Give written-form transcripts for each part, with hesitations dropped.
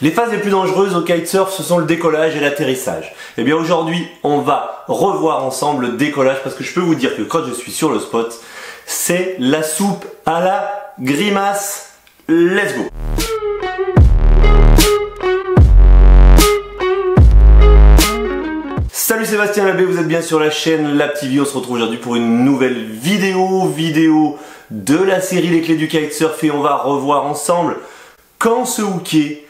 Les phases les plus dangereuses au kitesurf, ce sont le décollage et l'atterrissage. Et bien aujourd'hui, on va revoir ensemble le décollage parce que je peux vous dire que quand je suis sur le spot, c'est la soupe à la grimace. Let's go! Salut Sébastien Labbé, vous êtes bien sur la chaîne Lab TV. On se retrouve aujourd'hui pour une nouvelle vidéo de la série Les clés du kitesurf et on va revoir ensemble quand se hooker,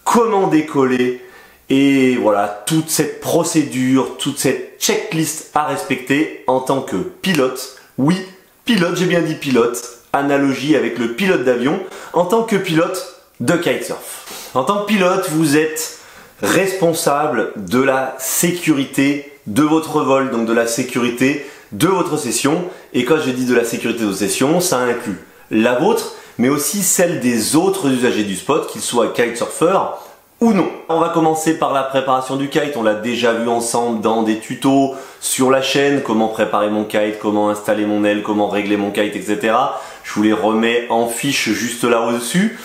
comment décoller et voilà toute cette procédure, toute cette checklist à respecter en tant que pilote. Oui, pilote, j'ai bien dit pilote, analogie avec le pilote d'avion, en tant que pilote de kitesurf. En tant que pilote, vous êtes responsable de la sécurité de votre vol, donc de la sécurité de votre session. Et quand je dis de la sécurité de votre session, ça inclut la vôtre, mais aussi celle des autres usagers du spot, qu'ils soient kitesurfeurs ou non. On va commencer par la préparation du kite. On l'a déjà vu ensemble dans des tutos sur la chaîne, comment préparer mon kite, comment installer mon aile, comment régler mon kite, etc. Je vous les remets en fiche juste là au-dessus.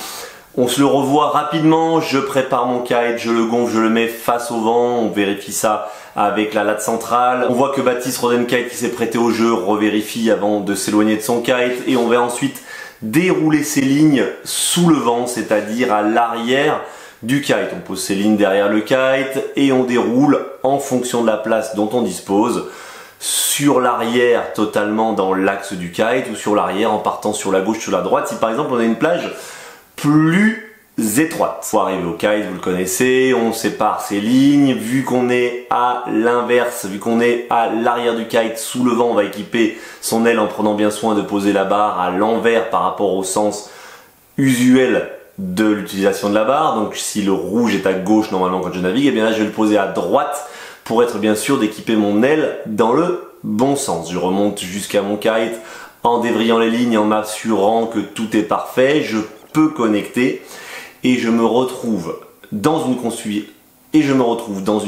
On se le revoit rapidement, je prépare mon kite, je le gonfle, je le mets face au vent, on vérifie ça avec la latte centrale. On voit que Baptiste Rodenkite qui s'est prêté au jeu revérifie avant de s'éloigner de son kite et on va ensuite dérouler ses lignes sous le vent, c'est-à-dire à l'arrière du kite. On pose ses lignes derrière le kite et on déroule en fonction de la place dont on dispose sur l'arrière totalement dans l'axe du kite ou sur l'arrière en partant sur la gauche, sur la droite. Si par exemple on a une plage plus étroite. Pour arriver au kite, vous le connaissez, on sépare ses lignes. Vu qu'on est à l'inverse, vu qu'on est à l'arrière du kite sous le vent, on va équiper son aile en prenant bien soin de poser la barre à l'envers par rapport au sens usuel de l'utilisation de la barre. Donc si le rouge est à gauche normalement quand je navigue, et bien là je vais le poser à droite pour être bien sûr d'équiper mon aile dans le bon sens. Je remonte jusqu'à mon kite en dévriant les lignes, en m'assurant que tout est parfait. Je peux connecter et je me retrouve dans une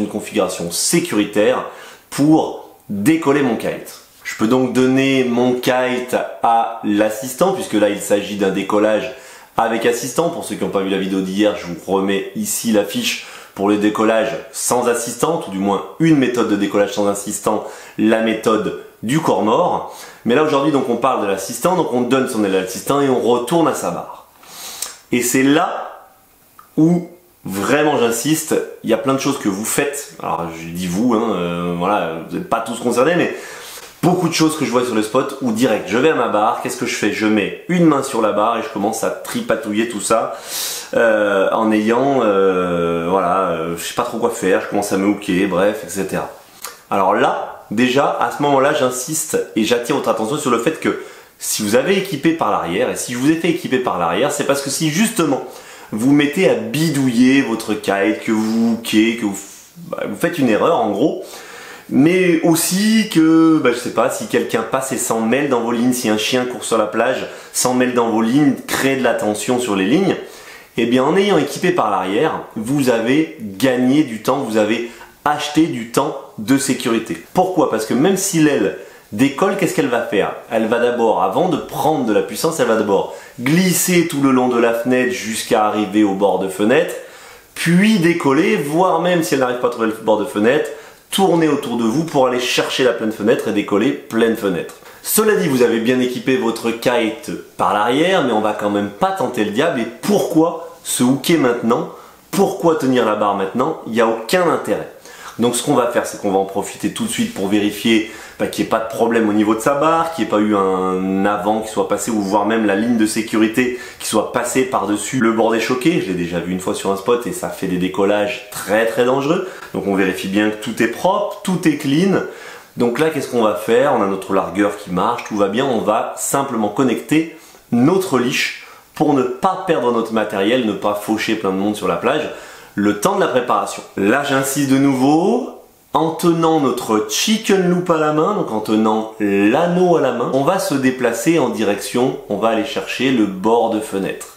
configuration sécuritaire pour décoller mon kite. Je peux donc donner mon kite à l'assistant puisque là il s'agit d'un décollage avec assistant. Pour ceux qui n'ont pas vu la vidéo d'hier, je vous remets ici la fiche pour le décollage sans assistant, ou du moins une méthode de décollage sans assistant, la méthode du corps mort. Mais là aujourd'hui donc on parle de l'assistant, donc on donne son aile à l'assistant et on retourne à sa barre. Et c'est là où vraiment j'insiste, il y a plein de choses que vous faites, alors je dis vous, voilà, vous n'êtes pas tous concernés, mais beaucoup de choses que je vois sur le spot où direct, je vais à ma barre, qu'est-ce que je fais? Je mets une main sur la barre et je commence à tripatouiller tout ça en ayant, je sais pas trop quoi faire, je commence à me hooker, bref, etc. Alors là, déjà, à ce moment-là, j'insiste et j'attire votre attention sur le fait que si vous avez équipé par l'arrière, et si je vous ai fait équiper par l'arrière, c'est parce que si justement vous mettez à bidouiller votre kite, que vous hookez, que vous faites une erreur en gros, mais aussi que, je sais pas, si quelqu'un passe et s'en mêle dans vos lignes, si un chien court sur la plage, s'en mêle dans vos lignes, crée de la tension sur les lignes, et bien en ayant équipé par l'arrière, vous avez gagné du temps, vous avez acheté du temps de sécurité. Pourquoi? Parce que même si l'aile décolle, qu'est-ce qu'elle va faire? Elle va d'abord, avant de prendre de la puissance, elle va d'abord glisser tout le long de la fenêtre jusqu'à arriver au bord de fenêtre, puis décoller, voire même si elle n'arrive pas à trouver le bord de fenêtre, tourner autour de vous pour aller chercher la pleine fenêtre et décoller pleine fenêtre. Cela dit, vous avez bien équipé votre kite par l'arrière, mais on va quand même pas tenter le diable. Et pourquoi se hooker maintenant? Pourquoi tenir la barre maintenant? Il n'y a aucun intérêt. Donc ce qu'on va faire, c'est qu'on va en profiter tout de suite pour vérifier qu'il n'y ait pas de problème au niveau de sa barre, qu'il n'y ait pas eu un avant qui soit passé, ou voire même la ligne de sécurité qui soit passée par-dessus le bord choqué. Je l'ai déjà vu une fois sur un spot et ça fait des décollages très très dangereux. Donc on vérifie bien que tout est propre, tout est clean. Donc là, qu'est-ce qu'on va faire? On a notre largueur qui marche, tout va bien. On va simplement connecter notre leash pour ne pas perdre notre matériel, ne pas faucher plein de monde sur la plage. Le temps de la préparation. Là, j'insiste de nouveau, en tenant notre chicken loop à la main, donc en tenant l'anneau à la main, on va se déplacer en direction, on va aller chercher le bord de fenêtre.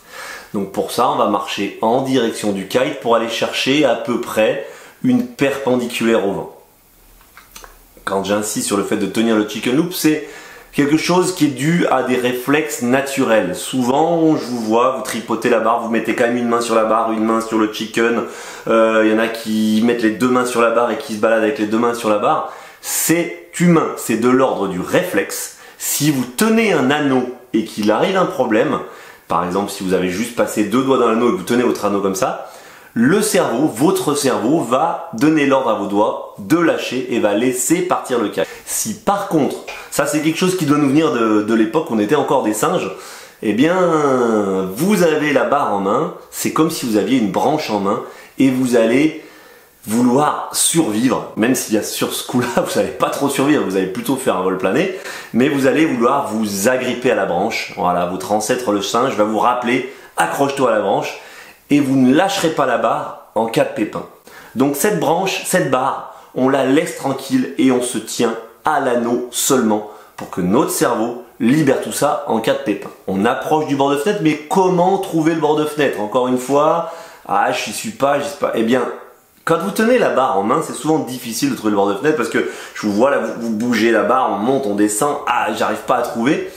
Donc pour ça, on va marcher en direction du kite pour aller chercher à peu près une perpendiculaire au vent. Quand j'insiste sur le fait de tenir le chicken loop, c'est quelque chose qui est dû à des réflexes naturels. Souvent, je vous vois, vous tripotez la barre, vous mettez quand même une main sur la barre, une main sur le chicken. Il y en a qui mettent les deux mains sur la barre et qui se baladent avec les deux mains sur la barre. C'est humain, c'est de l'ordre du réflexe. Si vous tenez un anneau et qu'il arrive un problème, par exemple si vous avez juste passé deux doigts dans l'anneau et que vous tenez votre anneau comme ça, le cerveau, votre cerveau va donner l'ordre à vos doigts de lâcher et va laisser partir le kite. Si par contre, ça c'est quelque chose qui doit nous venir de l'époque où on était encore des singes, eh bien vous avez la barre en main, c'est comme si vous aviez une branche en main et vous allez vouloir survivre, même si sur ce coup-là vous n'allez pas trop survivre, vous allez plutôt faire un vol plané, mais vous allez vouloir vous agripper à la branche. Voilà, votre ancêtre le singe va vous rappeler, accroche-toi à la branche, et vous ne lâcherez pas la barre en cas de pépin. Donc cette branche, cette barre, on la laisse tranquille et on se tient à l'anneau seulement pour que notre cerveau libère tout ça en cas de pépin. On approche du bord de fenêtre, mais comment trouver le bord de fenêtre? Encore une fois, j'y suis pas. Eh bien, quand vous tenez la barre en main, c'est souvent difficile de trouver le bord de fenêtre parce que je vous vois là, vous bougez la barre, on monte, on descend, j'arrive pas à trouver.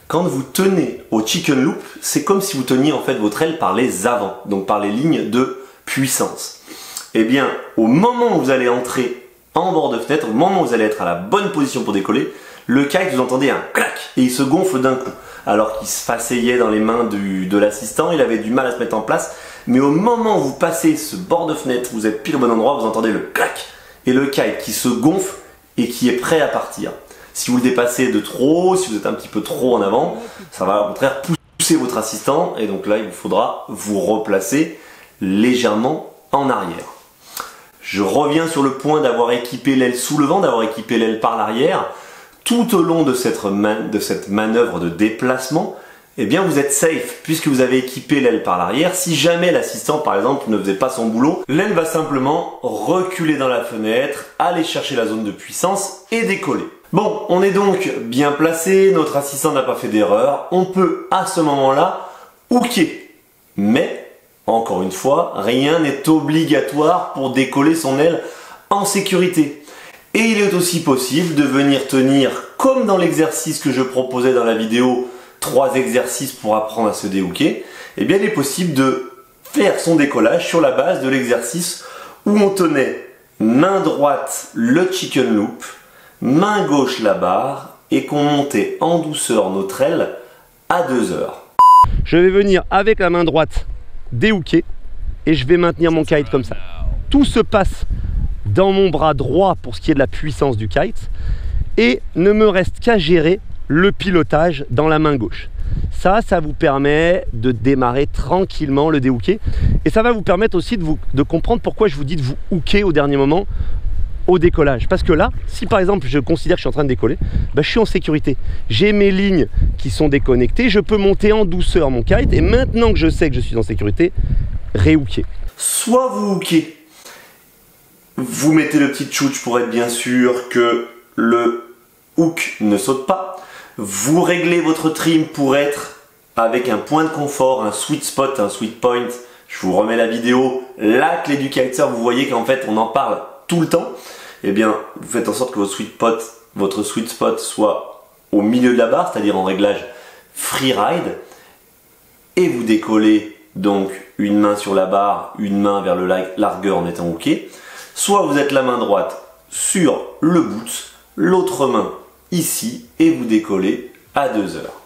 Quand vous tenez au chicken loop, c'est comme si vous teniez en fait votre aile par les avants, donc par les lignes de puissance. Eh bien, au moment où vous allez entrer en bord de fenêtre, au moment où vous allez être à la bonne position pour décoller, le kite, vous entendez un clac et il se gonfle d'un coup. Alors qu'il se fasseyait dans les mains de l'assistant, il avait du mal à se mettre en place. Mais au moment où vous passez ce bord de fenêtre, vous êtes pile au bon endroit, vous entendez le clac et le kite qui se gonfle et qui est prêt à partir. Si vous le dépassez de trop, si vous êtes un petit peu trop en avant, ça va au contraire pousser votre assistant et donc là il vous faudra vous replacer légèrement en arrière. Je reviens sur le point d'avoir équipé l'aile sous le vent, d'avoir équipé l'aile par l'arrière. Tout au long de cette manœuvre de déplacement, eh bien vous êtes safe puisque vous avez équipé l'aile par l'arrière. Si jamais l'assistant par exemple ne faisait pas son boulot, l'aile va simplement reculer dans la fenêtre, aller chercher la zone de puissance et décoller. Bon, on est donc bien placé, notre assistant n'a pas fait d'erreur, on peut à ce moment-là hooker. Mais, encore une fois, rien n'est obligatoire pour décoller son aile en sécurité. Et il est aussi possible de venir tenir, comme dans l'exercice que je proposais dans la vidéo, 3 exercices pour apprendre à se déhooker, eh bien il est possible de faire son décollage sur la base de l'exercice où on tenait main droite le chicken loop, main gauche la barre et qu'on montait en douceur notre aile à 2 heures. Je vais venir avec la main droite déhooker et je vais maintenir mon kite comme ça. Tout se passe dans mon bras droit pour ce qui est de la puissance du kite et ne me reste qu'à gérer le pilotage dans la main gauche. Ça vous permet de démarrer tranquillement le déhooker et ça va vous permettre aussi de comprendre pourquoi je vous dis de vous hooker au dernier moment au décollage. Parce que là, si par exemple je considère que je suis en train de décoller, je suis en sécurité. J'ai mes lignes qui sont déconnectées, je peux monter en douceur mon kite et maintenant que je sais que je suis en sécurité, rehooker. Soit vous hookez, vous mettez le petit tchouch pour être bien sûr que le hook ne saute pas. Vous réglez votre trim pour être avec un point de confort, un sweet spot, un sweet point. Je vous remets la vidéo, la clé du kitesurf, vous voyez qu'en fait on en parle tout le temps. Eh bien, vous faites en sorte que votre sweet spot soit au milieu de la barre, c'est-à-dire en réglage freeride. Et vous décollez donc une main sur la barre, une main vers le largueur en étant hooké. Soit vous êtes la main droite sur le boot, l'autre main ici et vous décollez à 2 heures.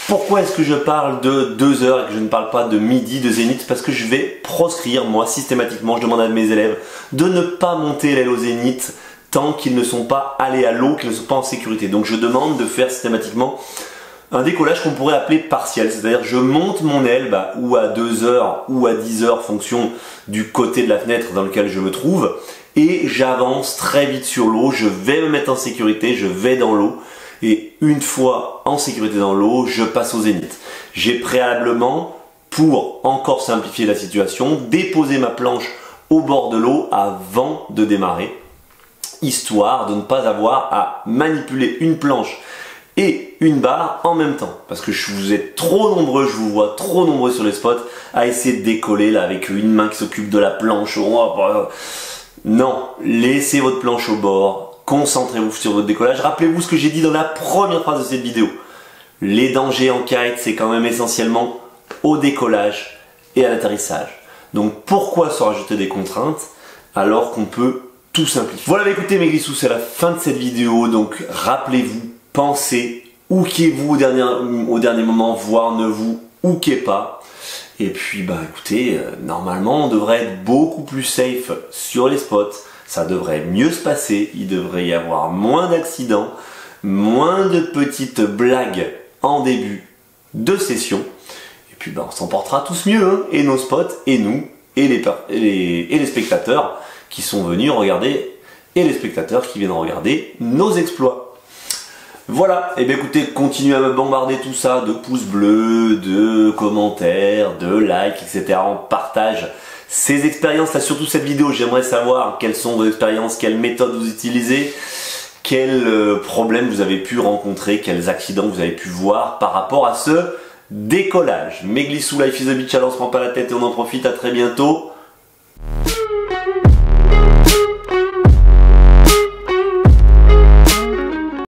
Pourquoi est-ce que je parle de 2 heures et que je ne parle pas de midi, de zénith? Parce que je vais proscrire, moi, systématiquement, je demande à mes élèves de ne pas monter l'aile au zénith tant qu'ils ne sont pas allés à l'eau, qu'ils ne sont pas en sécurité. Donc je demande de faire systématiquement un décollage qu'on pourrait appeler partiel, c'est-à-dire je monte mon aile ou à 2 heures ou à 10 heures, fonction du côté de la fenêtre dans lequel je me trouve, et j'avance très vite sur l'eau, je vais me mettre en sécurité, je vais dans l'eau, et une fois en sécurité dans l'eau, je passe au zénith. J'ai préalablement, pour encore simplifier la situation, déposé ma planche au bord de l'eau avant de démarrer, histoire de ne pas avoir à manipuler une planche et une barre en même temps. Parce que vous êtes trop nombreux, je vous vois trop nombreux sur les spots à essayer de décoller là avec une main qui s'occupe de la planche. Non, laissez votre planche au bord, concentrez-vous sur votre décollage. Rappelez-vous ce que j'ai dit dans la première phrase de cette vidéo. Les dangers en kite, c'est quand même essentiellement au décollage et à l'atterrissage. Donc pourquoi se rajouter des contraintes alors qu'on peut tout simplifier? Voilà, écoutez mes glissous, c'est la fin de cette vidéo. Donc rappelez-vous, pensez, hookez-vous au dernier moment, voire ne vous hookez pas. Et puis bah écoutez, normalement on devrait être beaucoup plus safe sur les spots. Ça devrait mieux se passer, il devrait y avoir moins d'accidents, moins de petites blagues en début de session. Et puis bah, on s'en portera tous mieux, hein, et nos spots, et nous, et les spectateurs qui sont venus regarder, et les spectateurs qui viennent regarder nos exploits. Voilà, et bien écoutez, continuez à me bombarder tout ça de pouces bleus, de commentaires, de likes, etc. On partage ces expériences, là surtout cette vidéo, j'aimerais savoir quelles sont vos expériences, quelles méthodes vous utilisez, quels problèmes vous avez pu rencontrer, quels accidents vous avez pu voir par rapport à ce décollage. Mes glissous, Life is a Beach, alors on se prend pas la tête et on en profite, à très bientôt.